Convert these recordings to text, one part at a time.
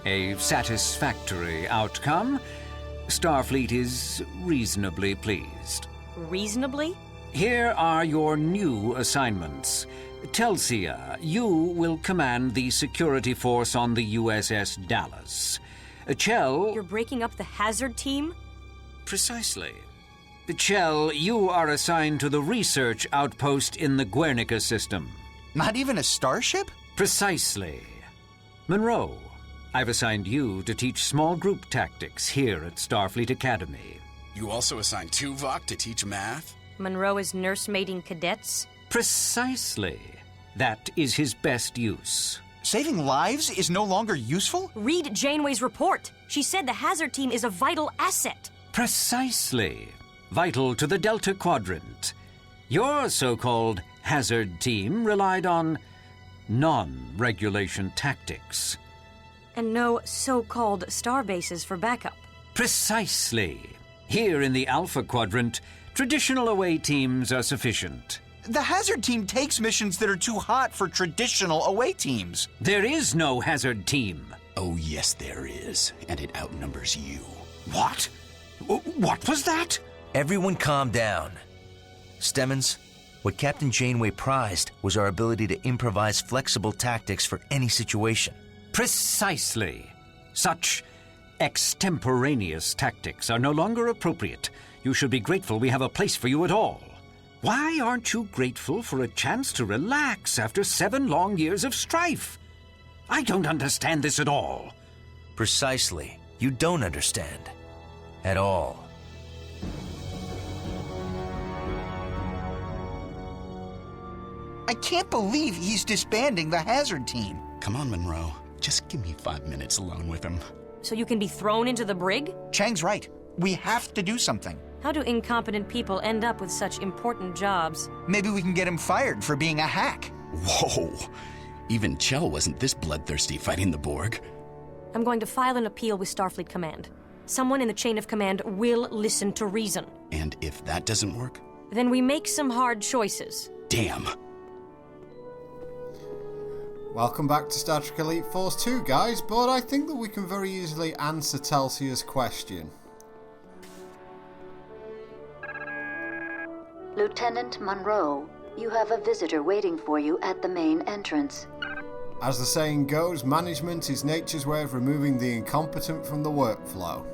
A satisfactory outcome. Starfleet is reasonably pleased. Reasonably? Here are your new assignments. Telsia, you will command the security force on the USS Dallas. Chell... You're breaking up the hazard team? Precisely. Chell, you are assigned to the research outpost in the Guernica system. Not even a starship? Precisely. Monroe, I've assigned you to teach small group tactics here at Starfleet Academy. You also assigned Tuvok to teach math? Monroe is nursemaiding cadets? Precisely. That is his best use. Saving lives is no longer useful? Read Janeway's report. She said the hazard team is a vital asset. Precisely. Vital to the Delta Quadrant. Your so-called hazard team relied on non-regulation tactics. And no so-called star bases for backup. Precisely. Here in the Alpha Quadrant, traditional away teams are sufficient. The hazard team takes missions that are too hot for traditional away teams. There is no hazard team. Oh, yes, there is. And it outnumbers you. What? What was that? Everyone calm down. Stemmons, what Captain Janeway prized was our ability to improvise flexible tactics for any situation. Precisely. Such extemporaneous tactics are no longer appropriate. You should be grateful we have a place for you at all. Why aren't you grateful for a chance to relax after 7 long years of strife? I don't understand this at all. Precisely. You don't understand. At all. I can't believe he's disbanding the hazard team. Come on, Monroe. Just give me 5 minutes alone with him. So you can be thrown into the brig? Chang's right. We have to do something. How do incompetent people end up with such important jobs? Maybe we can get him fired for being a hack. Whoa! Even Chell wasn't this bloodthirsty fighting the Borg. I'm going to file an appeal with Starfleet Command. Someone in the chain of command will listen to reason. And if that doesn't work? Then we make some hard choices. Damn! Welcome back to Star Trek Elite Force 2, guys, but I think that we can very easily answer Telsia's question. Lieutenant Monroe, you have a visitor waiting for you at the main entrance. As the saying goes, management is nature's way of removing the incompetent from the workflow.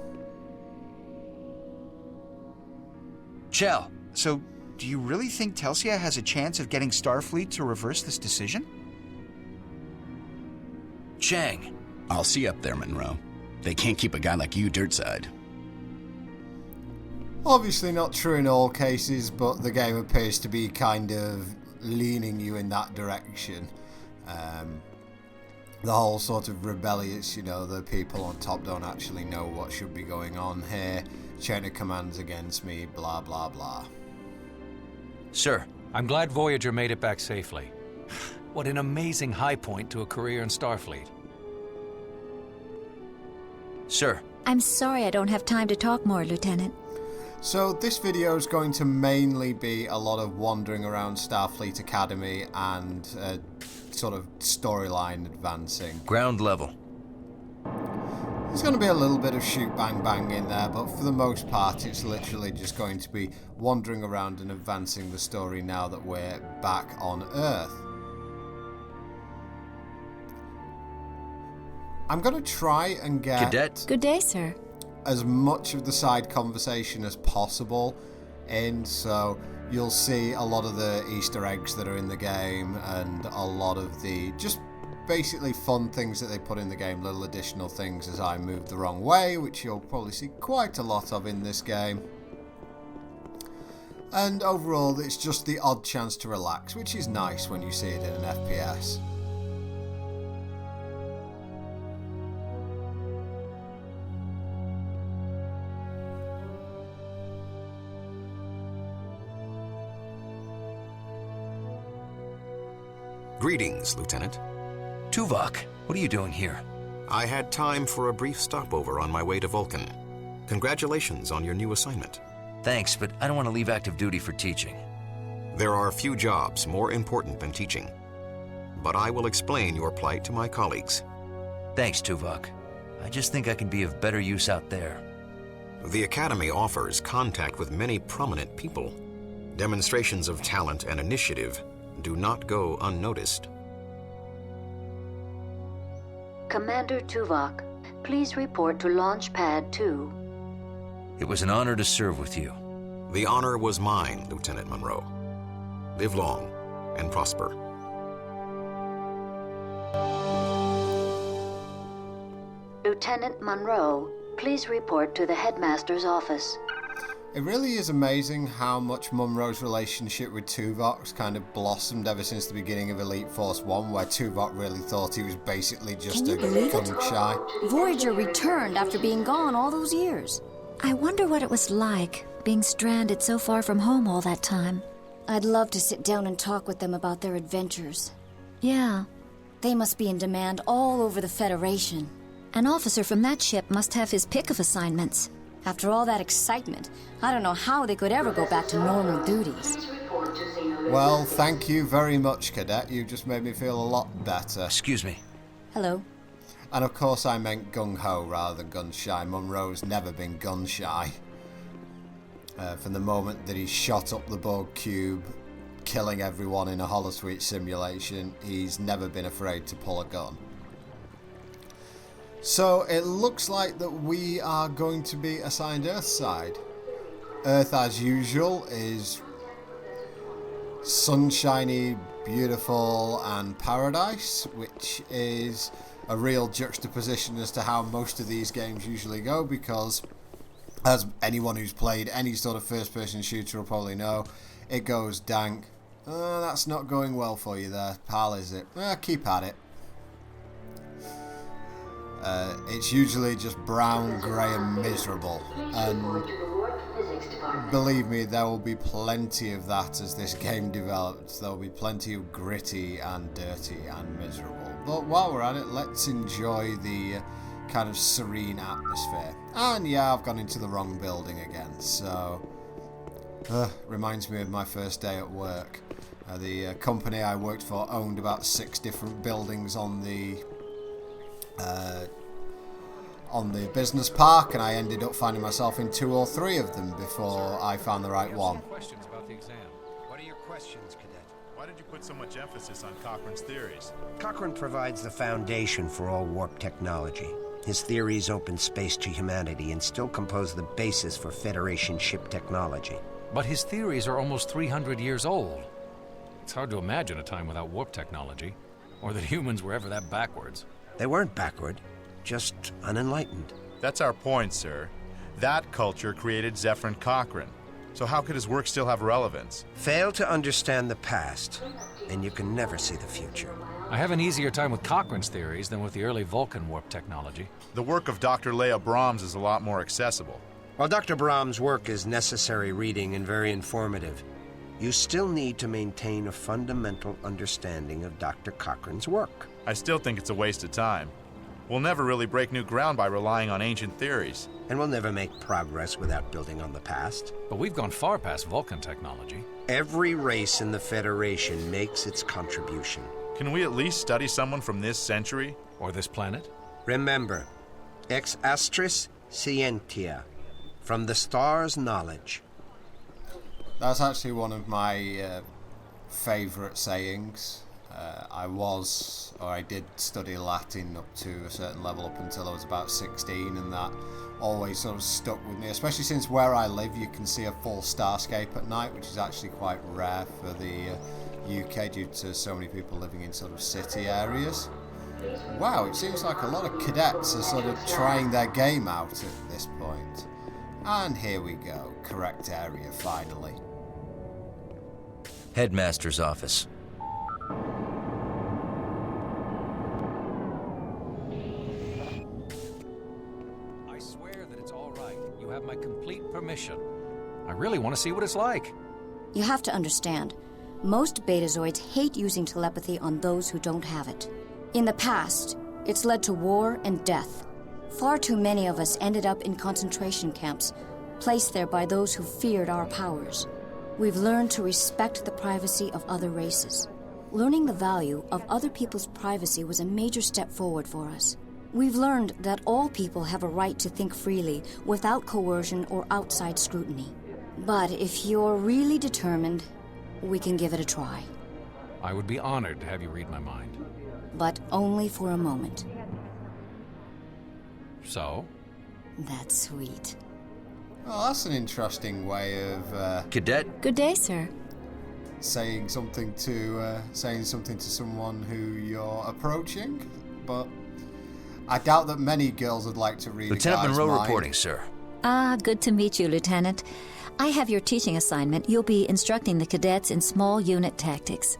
Chell. So, do you really think Telsia has a chance of getting Starfleet to reverse this decision? Chang. I'll see you up there, Monroe. They can't keep a guy like you dirtside. Obviously not true in all cases, but the game appears to be kind of leaning you in that direction. The whole sort of rebellious, the people on top don't actually know what should be going on here. Chain of command's against me, blah blah blah. Sir. I'm glad Voyager made it back safely. What an amazing high point to a career in Starfleet. Sir. I'm sorry I don't have time to talk more, Lieutenant. So this video is going to mainly be a lot of wandering around Starfleet Academy and sort of storyline advancing. Ground level. There's going to be a little bit of shoot bang bang in there, but for the most part it's literally just going to be wandering around and advancing the story now that we're back on Earth. I'm going to try and get... Cadet. Good day, sir. As much of the side conversation as possible in, so you'll see a lot of the Easter eggs that are in the game and a lot of the just basically fun things that they put in the game, little additional things as I move the wrong way, which you'll probably see quite a lot of in this game. And overall it's just the odd chance to relax, which is nice when you see it in an FPS. Greetings, Lieutenant. Tuvok, what are you doing here? I had time for a brief stopover on my way to Vulcan. Congratulations on your new assignment. Thanks, but I don't want to leave active duty for teaching. There are few jobs more important than teaching. But I will explain your plight to my colleagues. Thanks, Tuvok. I just think I can be of better use out there. The Academy offers contact with many prominent people. Demonstrations of talent and initiative do not go unnoticed. Commander Tuvok, please report to Launch Pad 2. It was an honor to serve with you. The honor was mine, Lieutenant Monroe. Live long and prosper. Lieutenant Monroe, please report to the Headmaster's office. It really is amazing how much Monroe's relationship with Tuvok's kind of blossomed ever since the beginning of Elite Force 1, where Tuvok really thought he was basically just a gun shy. Voyager returned after being gone all those years. I wonder what it was like, being stranded so far from home all that time. I'd love to sit down and talk with them about their adventures. Yeah. They must be in demand all over the Federation. An officer from that ship must have his pick of assignments. After all that excitement, I don't know how they could ever go back to normal duties. Well, thank you very much, Cadet. You just made me feel a lot better. Excuse me. Hello. And of course I meant gung-ho rather than gun-shy. Monroe's never been gun-shy. From the moment that he shot up the Borg cube, killing everyone in a holosuite simulation, he's never been afraid to pull a gun. So it looks like that we are going to be assigned Earthside. Earth, as usual, is sunshiny, beautiful, and paradise, which is a real juxtaposition as to how most of these games usually go, because as anyone who's played any sort of first-person shooter will probably know, it goes dank. That's not going well for you there, pal, is it? Keep at it. It's usually just brown, grey and miserable, and believe me, there will be plenty of that as this game develops. There will be plenty of gritty and dirty and miserable. But while we're at it, let's enjoy the kind of serene atmosphere. And yeah, I've gone into the wrong building again, so reminds me of my first day at work. The company I worked for owned about 6 different buildings on the business park, and I ended up finding myself in 2 or 3 of them before I found the right one. Questions about the exam. What are your questions, Cadet? Why did you put so much emphasis on Cochrane's theories? Cochrane provides the foundation for all warp technology. His theories open space to humanity and still compose the basis for Federation ship technology. But his theories are almost 300 years old. It's hard to imagine a time without warp technology, or that humans were ever that backwards. They weren't backward, just unenlightened. That's our point, sir. That culture created Zephyr Cochrane. So how could his work still have relevance? Fail to understand the past, and you can never see the future. I have an easier time with Cochrane's theories than with the early Vulcan warp technology. The work of Dr. Leia Brahms is a lot more accessible. While Dr. Brahms' work is necessary reading and very informative, you still need to maintain a fundamental understanding of Dr. Cochrane's work. I still think it's a waste of time. We'll never really break new ground by relying on ancient theories. And we'll never make progress without building on the past. But we've gone far past Vulcan technology. Every race in the Federation makes its contribution. Can we at least study someone from this century? Or this planet? Remember, ex astris scientia, from the stars' knowledge. That's actually one of my favourite sayings. I did study Latin up to a certain level up until I was about 16, and that always sort of stuck with me, especially since where I live you can see a full starscape at night, which is actually quite rare for the UK due to so many people living in sort of city areas. Wow, it seems like a lot of cadets are sort of trying their game out at this point. And here we go, correct area finally. Headmaster's office. I swear that it's all right. You have my complete permission. I really want to see what it's like. You have to understand, most Betazoids hate using telepathy on those who don't have it. In the past, it's led to war and death. Far too many of us ended up in concentration camps, placed there by those who feared our powers. We've learned to respect the privacy of other races. Learning the value of other people's privacy was a major step forward for us. We've learned that all people have a right to think freely without coercion or outside scrutiny. But if you're really determined, we can give it a try. I would be honored to have you read my mind. But only for a moment. So? That's sweet. Oh, that's an interesting way of Cadet? Good day, sir. saying something to someone who you're approaching, but I doubt that many girls would like to read Lieutenant a guy's Monroe mind. reporting, sir. Ah, good to meet you, Lieutenant. I have your teaching assignment. You'll be instructing the cadets in small unit tactics.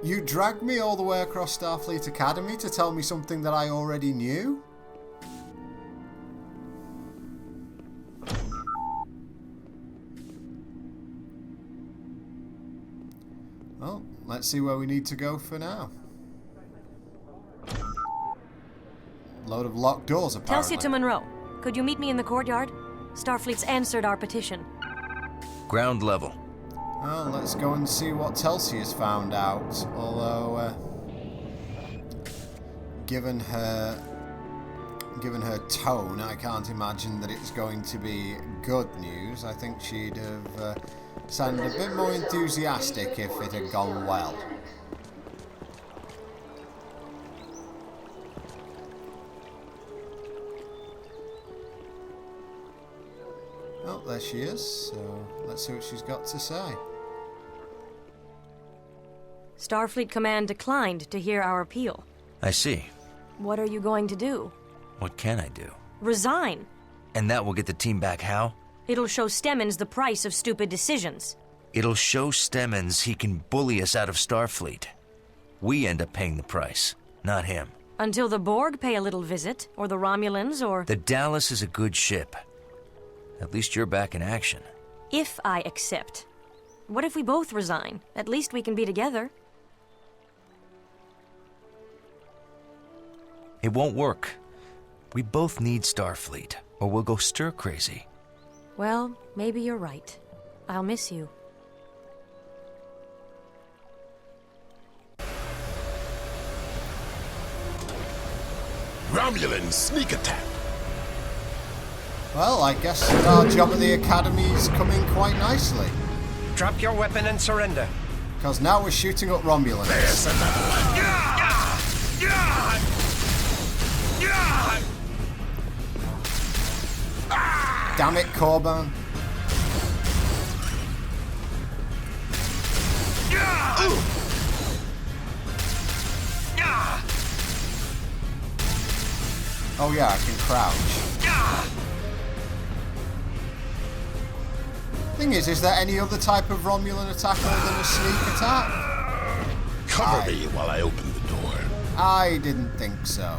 You dragged me all the way across Starfleet Academy to tell me something that I already knew? Well, let's see where we need to go for now. Load of locked doors, apparently. Telsia to Monroe. Could you meet me in the courtyard? Starfleet's answered our petition. Ground level. Well, let's go and see what Telsia's found out. Although, given her tone, I can't imagine that it's going to be good news. I think she'd have sounded a bit more enthusiastic if it had gone well. Oh, there she is. So let's see what she's got to say. Starfleet Command declined to hear our appeal. I see. What are you going to do? What can I do? Resign. And that will get the team back how? It'll show Stemmons the price of stupid decisions. It'll show Stemmons he can bully us out of Starfleet. We end up paying the price, not him. Until the Borg pay a little visit, or the Romulans, or... The Dallas is a good ship. At least you're back in action. If I accept. What if we both resign? At least we can be together. It won't work. We both need Starfleet, or we'll go stir crazy. Well, maybe you're right. I'll miss you. Romulan sneak attack. Well, I guess that our job at the Academy is coming quite nicely. Drop your weapon and surrender. Because now we're shooting up Romulans. There's another one. Damn it, Korban. Oh yeah, I can crouch. Thing is there any other type of Romulan attack other than a sneak attack? Cover me while I open the door. I didn't think so.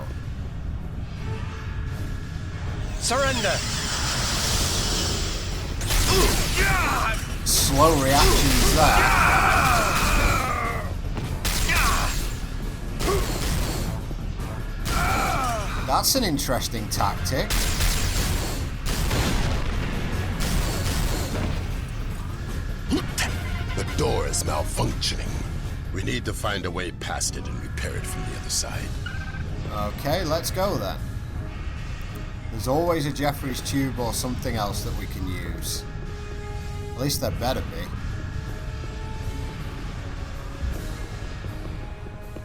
Surrender. Slow reactions there. That's an interesting tactic. The door is malfunctioning. We need to find a way past it and repair it from the other side. Okay, let's go then. There's always a Jeffrey's tube or something else that we can use. At least there better be.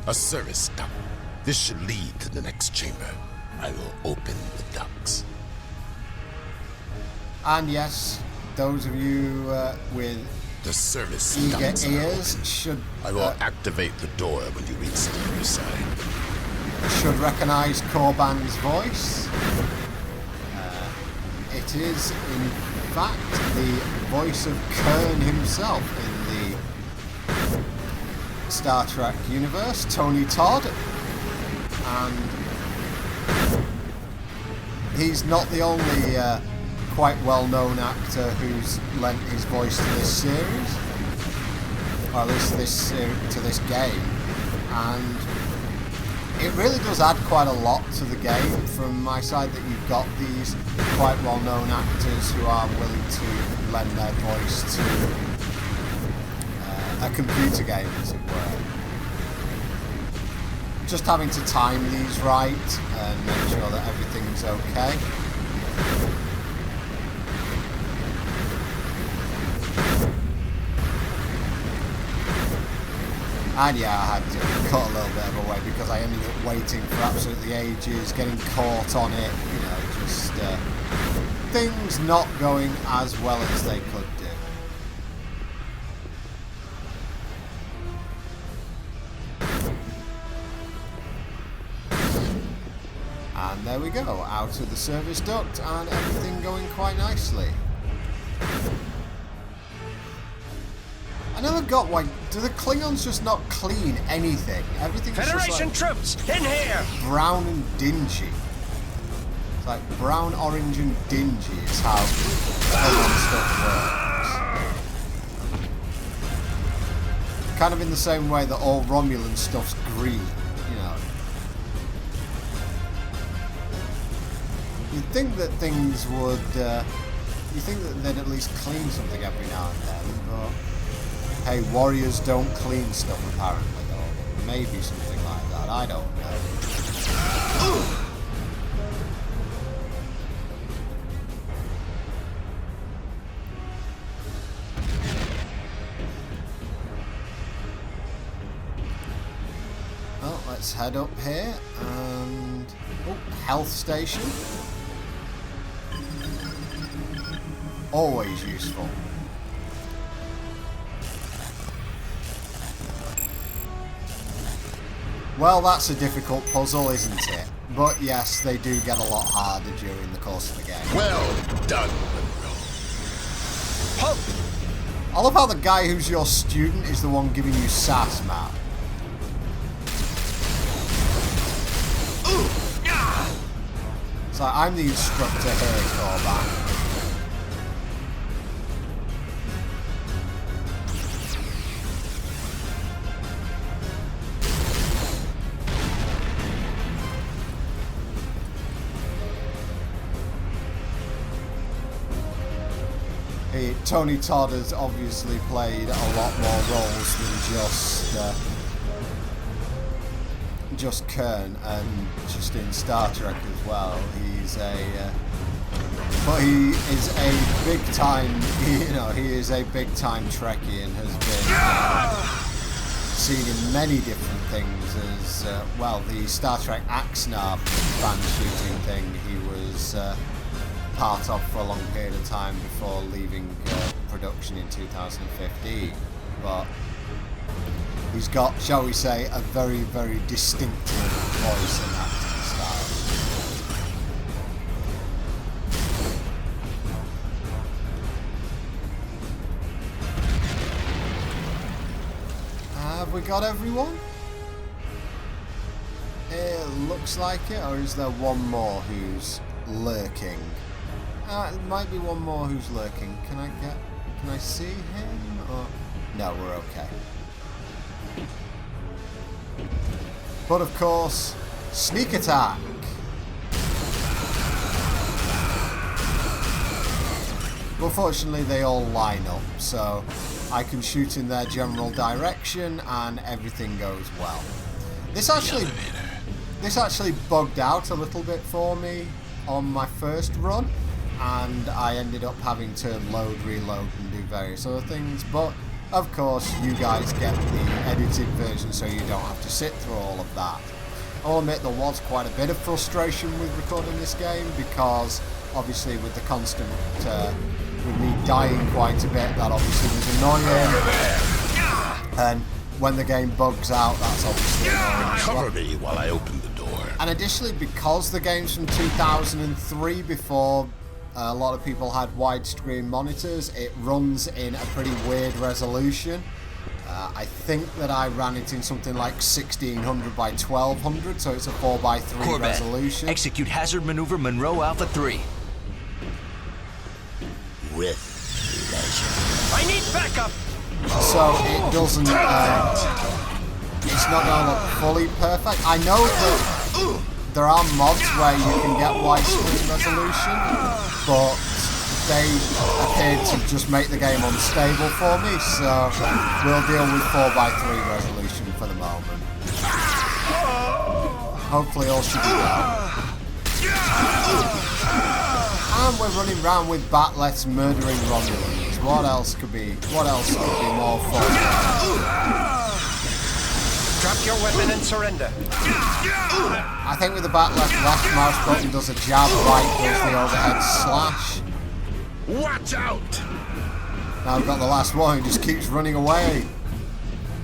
A service duct. This should lead to the next chamber. I will open the ducts. And yes, those of you with the service eager ducts ears should... I will activate the door when you reach the other side. Should recognize Korban's voice. It is, in fact, the voice of Kern himself in the Star Trek universe, Tony Todd. And he's not the only quite well-known actor who's lent his voice to this series, or at least to this game, and it really does add quite a lot to the game from my side that you've got these quite well-known actors who are willing to lend their voice to a computer game, as it were. just having to time these right and make sure that everything's okay. And yeah, I had to cut a little bit of a way because I ended up waiting for absolutely ages, getting caught on it, you know, just things not going as well as they could do. And there we go, out of the service duct and everything going quite nicely. I never got why. Do the Klingons just not clean anything? Everything's Federation just like troops, in here! brown and dingy. It's like brown, orange, and dingy is how Klingon stuff works. Kind of in the same way that all Romulan stuff's green, you know. You'd think that things would. You'd think that they'd at least clean something every now and then, but. Hey, warriors don't clean stuff apparently, or maybe something like that, I don't know. Well, let's head up here and... oh, health station. Always useful. Well, that's a difficult puzzle, isn't it? But yes, they do get a lot harder during the course of the game. Well done, Monroe. I love how the guy who's your student is the one giving you sass, man. It's like, I'm the instructor here, Corban. Tony Todd has obviously played a lot more roles than just Kern, and just in Star Trek as well. He's but he is a big time, you know, he is a big time Trekkie and has been seen in many different things as well. The Star Trek Axnar fan shooting thing he was part of for a long period of time before leaving production in 2015, but he's got, shall we say, a very, very distinctive voice and acting style. Have we got everyone? It looks like it, or is there one more who's lurking? It might be one more who's lurking. Can I see him? Or no, we're okay. But of course, sneak attack. Unfortunately, they all line up, so I can shoot in their general direction and everything goes well. This actually bugged out a little bit for me on my first run, and I ended up having to load, reload and do various other things, but of course you guys get the edited version so you don't have to sit through all of that. I'll admit there was quite a bit of frustration with recording this game because obviously with the constant, with me dying quite a bit, that obviously was annoying, and when the game bugs out, that's obviously annoying. Cover me while I open the door. And additionally, because the game's from 2003, before a lot of people had widescreen monitors, it runs in a pretty weird resolution. I think that I ran it in something like 1600 by 1200, so it's a 4:3 Corvette, resolution. Execute hazard maneuver Monroe Alpha 3. With pleasure. I need backup! So it doesn't, it's not going to look fully perfect. I know that there are mods where you can get widescreen resolution, but they appeared to just make the game unstable for me, so we'll deal with 4:3 resolution for the moment. Hopefully all should be well. And we're running round with Batleths murdering Romulans. What else could be more fun? Drop your weapon and surrender. I think with the Batleth left mouse button does a jab, right does the overhead slash. Watch out! Now I've got the last one, he just keeps running away.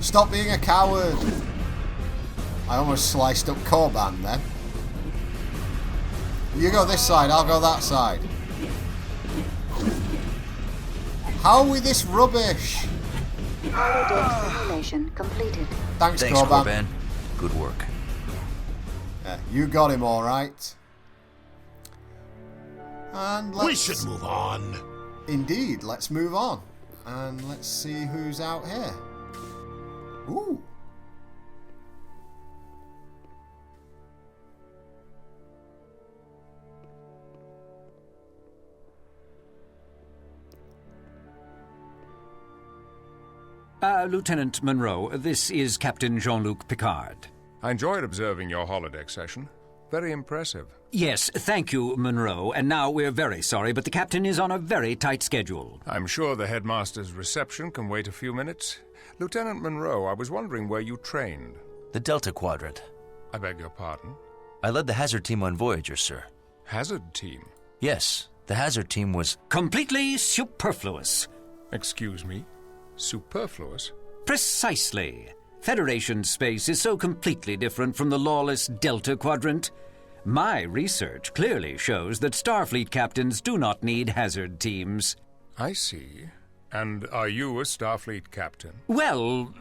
Stop being a coward. I almost sliced up Corban then. You go this side, I'll go that side. How are we this rubbish? Holodeck simulation completed. Thanks Corban. Corban. Good work. Yeah, you got him all right. And We should move on. Indeed, let's move on. And let's see who's out here. Ooh. Lieutenant Monroe, this is Captain Jean-Luc Picard. I enjoyed observing your holodeck session. Very impressive. Yes, thank you, Monroe. And now we're very sorry, but the captain is on a very tight schedule. I'm sure the headmaster's reception can wait a few minutes. Lieutenant Monroe, I was wondering where you trained. The Delta Quadrant. I beg your pardon? I led the hazard team on Voyager, sir. Hazard team? Yes, the hazard team was... completely superfluous. Excuse me? Superfluous? Precisely. Federation space is so completely different from the lawless Delta Quadrant. My research clearly shows that Starfleet captains do not need hazard teams. I see. And are you a Starfleet captain? Well,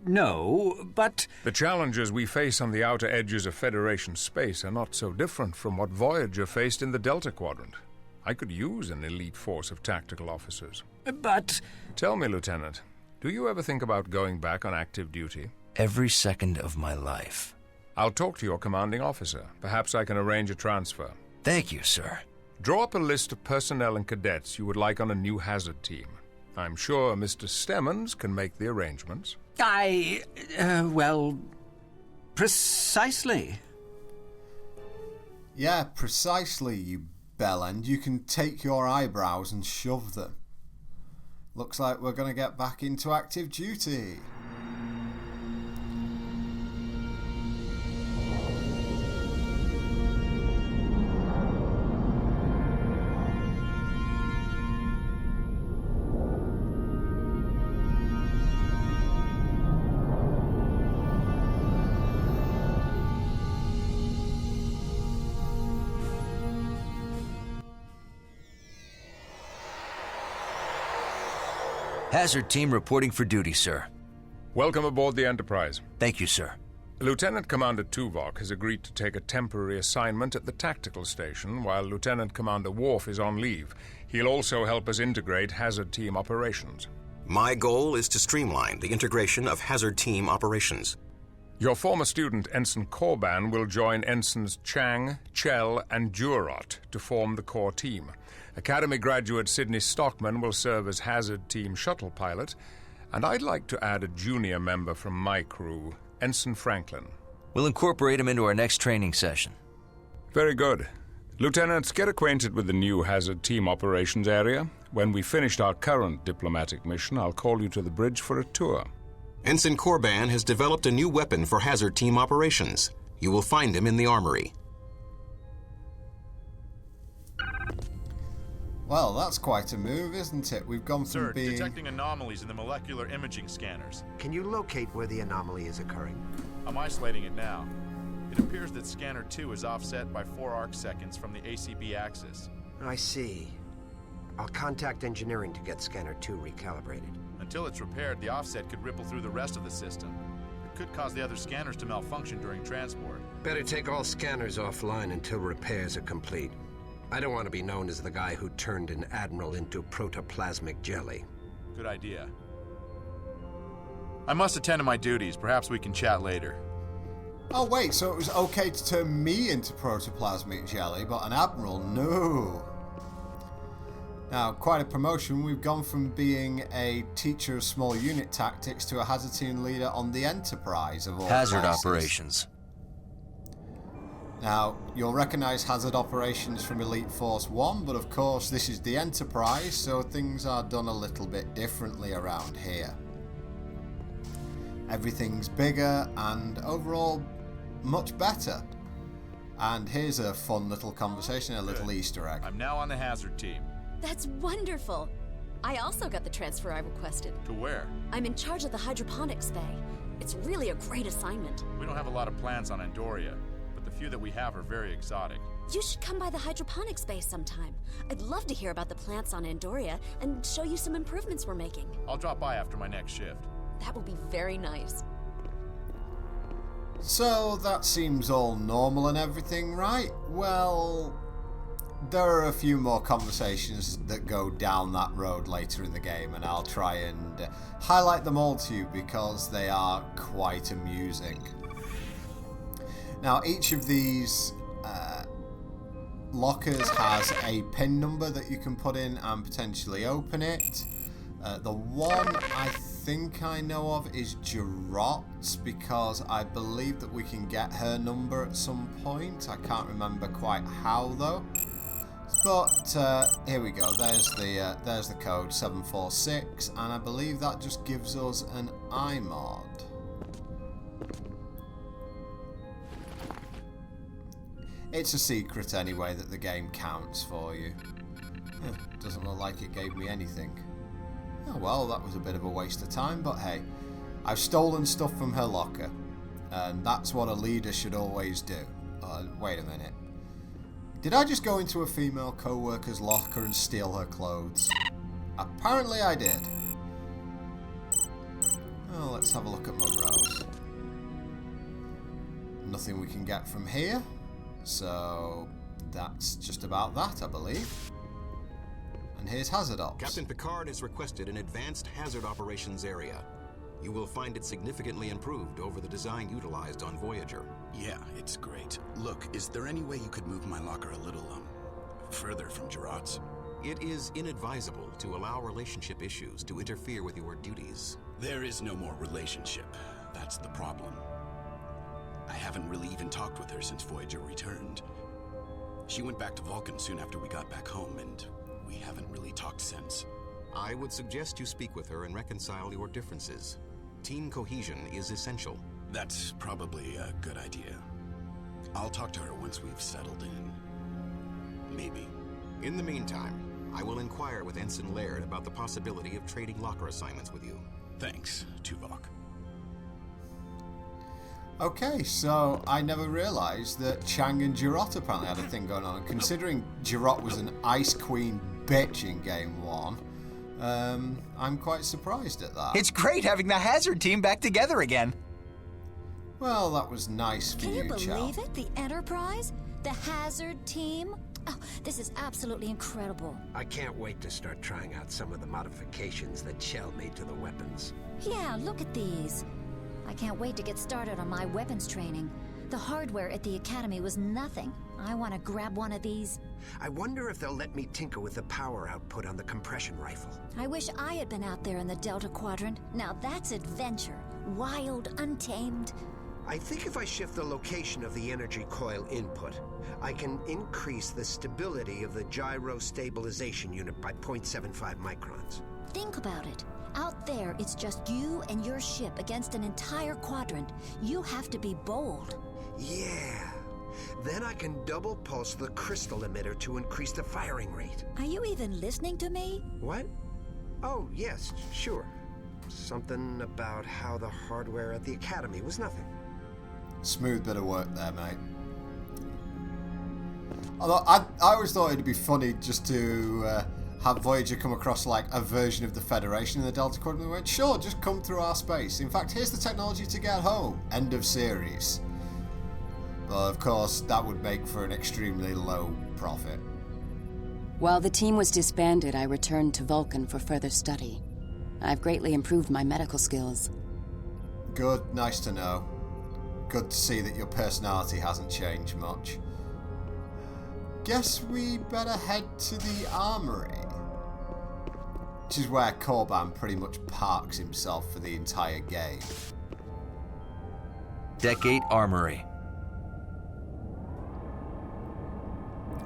no, but... The challenges we face on the outer edges of Federation space are not so different from what Voyager faced in the Delta Quadrant. I could use an elite force of tactical officers. But... Tell me, Lieutenant, do you ever think about going back on active duty? Every second of my life. I'll talk to your commanding officer. Perhaps I can arrange a transfer. Thank you, sir. Draw up a list of personnel and cadets you would like on a new hazard team. I'm sure Mr. Stemmons can make the arrangements. Well, precisely. Yeah, precisely, you bellend. You can take your eyebrows and shove them. Looks like we're going to get back into active duty. Hazard team reporting for duty, sir. Welcome aboard the Enterprise. Thank you, sir. Lieutenant Commander Tuvok has agreed to take a temporary assignment at the tactical station while Lieutenant Commander Worf is on leave. He'll also help us integrate hazard team operations. My goal is to streamline the integration of hazard team operations. Your former student, Ensign Corban, will join Ensigns Chang, Chell, and Durot to form the core team. Academy graduate Sidney Stockman will serve as hazard team shuttle pilot, and I'd like to add a junior member from my crew, Ensign Franklin. We'll incorporate him into our next training session. Very good. Lieutenants, get acquainted with the new hazard team operations area. When we finished our current diplomatic mission, I'll call you to the bridge for a tour. Ensign Corban has developed a new weapon for hazard team operations. You will find him in the armory. Well, that's quite a move, isn't it? We've gone from being... detecting anomalies in the molecular imaging scanners. Can you locate where the anomaly is occurring? I'm isolating it now. It appears that scanner 2 is offset by 4 arc seconds from the ACB axis. I see. I'll contact engineering to get scanner 2 recalibrated. Until it's repaired, the offset could ripple through the rest of the system. It could cause the other scanners to malfunction during transport. Better take all scanners offline until repairs are complete. I don't want to be known as the guy who turned an admiral into protoplasmic jelly. Good idea. I must attend to my duties. Perhaps we can chat later. Oh wait, so it was okay to turn me into protoplasmic jelly, but an admiral, no. Now, quite a promotion. We've gone from being a teacher of small unit tactics to a hazard team leader on the Enterprise of all hazard classes. operations. Now, you'll recognise hazard operations from Elite Force 1, but of course this is the Enterprise, so things are done a little bit differently around here. Everything's bigger and overall much better. And here's a fun little conversation, a little Easter egg. I'm now on the hazard team. That's wonderful. I also got the transfer I requested. To where? I'm in charge of the hydroponics bay. It's really a great assignment. We don't have a lot of plants on Andoria, but the few that we have are very exotic. You should come by the hydroponics bay sometime. I'd love to hear about the plants on Andoria and show you some improvements we're making. I'll drop by after my next shift. That would be very nice. So that seems all normal and everything, right? Well, there are a few more conversations that go down that road later in the game, and I'll try and highlight them all to you because they are quite amusing. Now, each of these lockers has a PIN number that you can put in and potentially open it. The one I think I know of is Jarot's, because I believe that we can get her number at some point. I can't remember quite how though. But here we go. There's the code 746, and I believe that just gives us an iMod. It's a secret anyway that the game counts for you. Doesn't look like it gave me anything. Oh well, that was a bit of a waste of time, but hey, I've stolen stuff from her locker, and that's what a leader should always do. Wait a minute. Did I just go into a female co-worker's locker and steal her clothes? Apparently I did. Well, let's have a look at Monroe's. Nothing we can get from here, so that's just about that, I believe. And here's Hazard Ops. Captain Picard has requested an advanced hazard operations area. You will find it significantly improved over the design utilized on Voyager. Yeah, it's great. Look, is there any way you could move my locker a little, further from Jarot's? It is inadvisable to allow relationship issues to interfere with your duties. There is no more relationship. That's the problem. I haven't really even talked with her since Voyager returned. She went back to Vulcan soon after we got back home, and we haven't really talked since. I would suggest you speak with her and reconcile your differences. Team cohesion is essential. That's probably a good idea. I'll talk to her once we've settled in. Maybe. In the meantime, I will inquire with Ensign Laird about the possibility of trading locker assignments with you. Thanks, Tuvok. Okay, so I never realised that Chang and Jarot apparently had a thing going on. Considering Jarot was an Ice Queen bitch in Game 1, I'm quite surprised at that. It's great having the Hazard team back together again. Well, that was nice for you, Can you Chell. believe it? The Enterprise? The Hazard team? Oh, this is absolutely incredible. I can't wait to start trying out some of the modifications that Chell made to the weapons. Yeah, look at these. I can't wait to get started on my weapons training. The hardware at the Academy was nothing. I want to grab one of these. I wonder if they'll let me tinker with the power output on the compression rifle. I wish I had been out there in the Delta Quadrant. Now that's adventure. Wild, untamed. I think if I shift the location of the energy coil input, I can increase the stability of the gyro stabilization unit by 0.75 microns. Think about it. Out there, it's just you and your ship against an entire quadrant. You have to be bold. Yeah. Then I can double pulse the crystal emitter to increase the firing rate. Are you even listening to me? What? Oh, yes, sure. Something about how the hardware at the Academy was nothing. Smooth bit of work there, mate. Although I always thought it'd be funny just to have Voyager come across like a version of the Federation in the Delta Quadrant. We went, sure, just come through our space. In fact, here's the technology to get home. End of series. Well, of course, that would make for an extremely low profit. While the team was disbanded, I returned to Vulcan for further study. I've greatly improved my medical skills. Good, nice to know. Good to see that your personality hasn't changed much. Guess we better head to the armory. Which is where Korban pretty much parks himself for the entire game. Deck 8 Armory.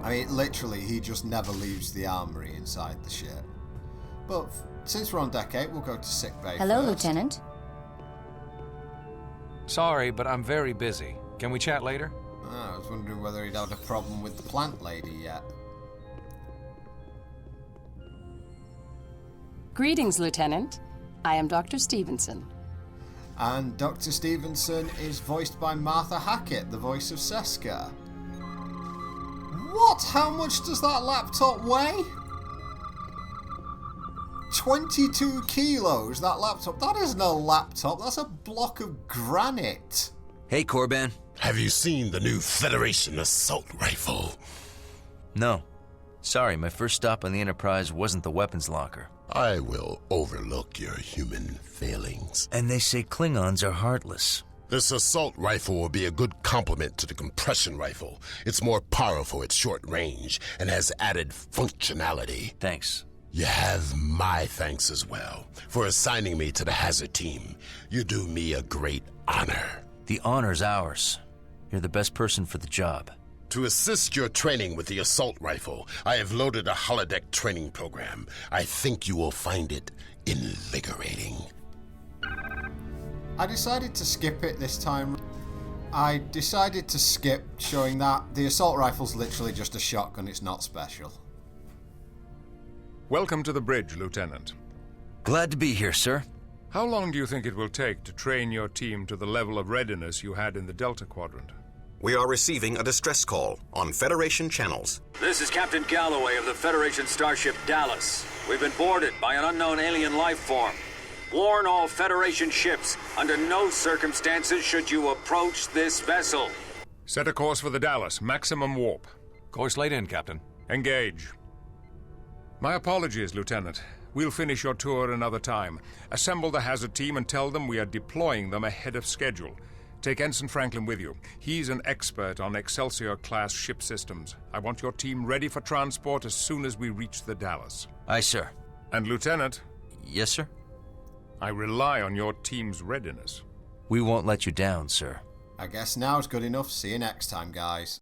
I mean, literally, he just never leaves the armory inside the ship. But since we're on deck 8, we'll go to sickbay Hello, first. Lieutenant. Sorry, but I'm very busy. Can we chat later? I was wondering whether he'd had a problem with the plant lady yet. Greetings, Lieutenant. I am Dr. Stevenson. And Dr. Stevenson is voiced by Martha Hackett, the voice of Seska. What? How much does that laptop weigh? 22 kilos, that laptop. That isn't a laptop, that's a block of granite. Hey, Corban. Have you seen the new Federation assault rifle? No. Sorry, my first stop on the Enterprise wasn't the weapons locker. I will overlook your human failings. And they say Klingons are heartless. This assault rifle will be a good complement to the compression rifle. It's more powerful at short range and has added functionality. Thanks. You have my thanks as well for assigning me to the Hazard team. You do me a great honor. The honor's ours. You're the best person for the job. To assist your training with the assault rifle, I have loaded a holodeck training program. I think you will find it invigorating. I decided to skip it this time. I decided to skip showing that the assault rifle's literally just a shotgun, it's not special. Welcome to the bridge, Lieutenant. Glad to be here, sir. How long do you think it will take to train your team to the level of readiness you had in the Delta Quadrant? We are receiving a distress call on Federation channels. This is Captain Galloway of the Federation starship Dallas. We've been boarded by an unknown alien life form. Warn all Federation ships, under no circumstances should you approach this vessel. Set a course for the Dallas, maximum warp. Course laid in, Captain. Engage. My apologies, Lieutenant. We'll finish your tour another time. Assemble the Hazard team and tell them we are deploying them ahead of schedule. Take Ensign Franklin with you. He's an expert on Excelsior-class ship systems. I want your team ready for transport as soon as we reach the Dallas. Aye, sir. And Lieutenant? Yes, sir? I rely on your team's readiness. We won't let you down, sir. I guess now's good enough. See you next time, guys.